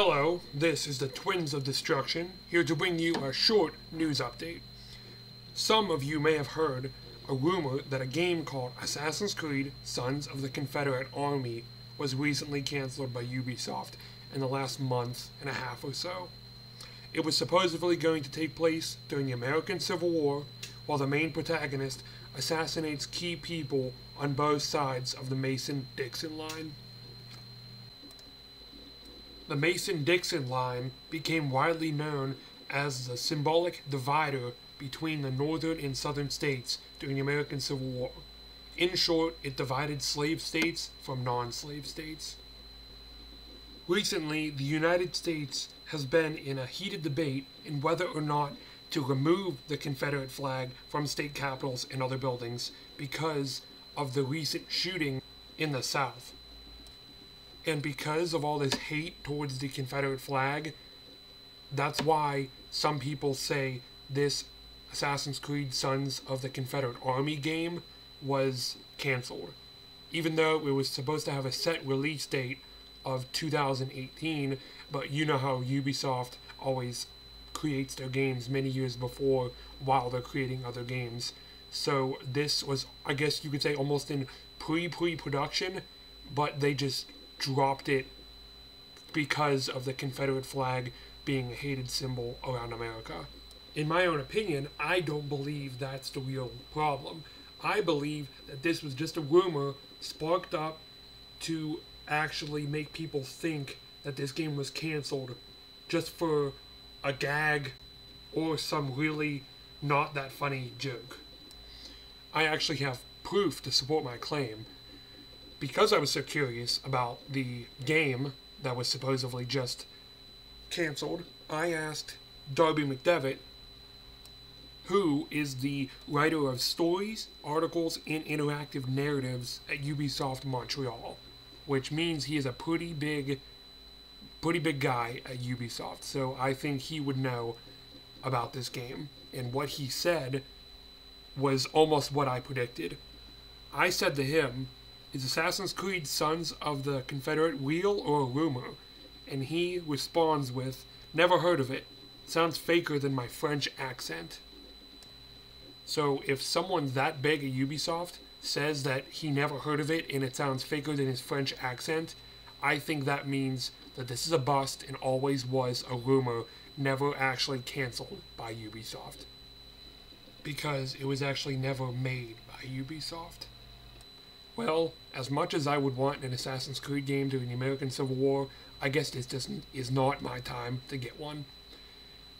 Hello, this is the Twins of Destruction, here to bring you a short news update. Some of you may have heard a rumor that a game called Assassin's Creed Sons of the Confederate Army was recently cancelled by Ubisoft in the last month and a half or so. It was supposedly going to take place during the American Civil War, while the main protagonist assassinates key people on both sides of the Mason-Dixon line. The Mason-Dixon line became widely known as the symbolic divider between the northern and southern states during the American Civil War. In short, it divided slave states from non-slave states. Recently, the United States has been in a heated debate in whether or not to remove the Confederate flag from state capitals and other buildings because of the recent shooting in the South. And because of all this hate towards the Confederate flag, that's why some people say this Assassin's Creed Sons of the Confederate Army game was cancelled. Even though it was supposed to have a set release date of 2018, but you know how Ubisoft always creates their games many years before while they're creating other games. So this was, I guess you could say, almost in pre-production, but they just dropped it because of the Confederate flag being a hated symbol around America. In my own opinion, I don't believe that's the real problem. I believe that this was just a rumor sparked up to actually make people think that this game was canceled just for a gag or some really not that funny joke. I actually have proof to support my claim. Because I was so curious about the game that was supposedly just canceled, I asked Darby McDevitt, who is the writer of stories, articles, and interactive narratives at Ubisoft Montreal, which means he is a pretty big guy at Ubisoft, so I think he would know about this game. And what he said was almost what I predicted. I said to him, "Is Assassin's Creed Sons of the Confederate real or a rumor?" And he responds with, "Never heard of it. Sounds faker than my French accent." So if someone that big at Ubisoft says that he never heard of it and it sounds faker than his French accent, I think that means that this is a bust and always was a rumor, never actually cancelled by Ubisoft. Because it was actually never made by Ubisoft. Well, as much as I would want an Assassin's Creed game during the American Civil War, I guess this just is not my time to get one.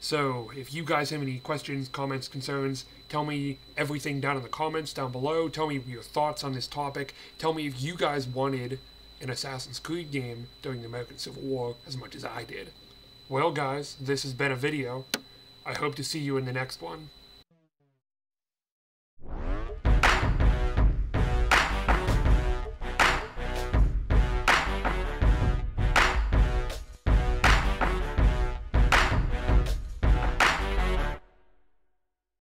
So, if you guys have any questions, comments, concerns, tell me everything down in the comments down below. Tell me your thoughts on this topic. Tell me if you guys wanted an Assassin's Creed game during the American Civil War as much as I did. Well guys, this has been a video. I hope to see you in the next one.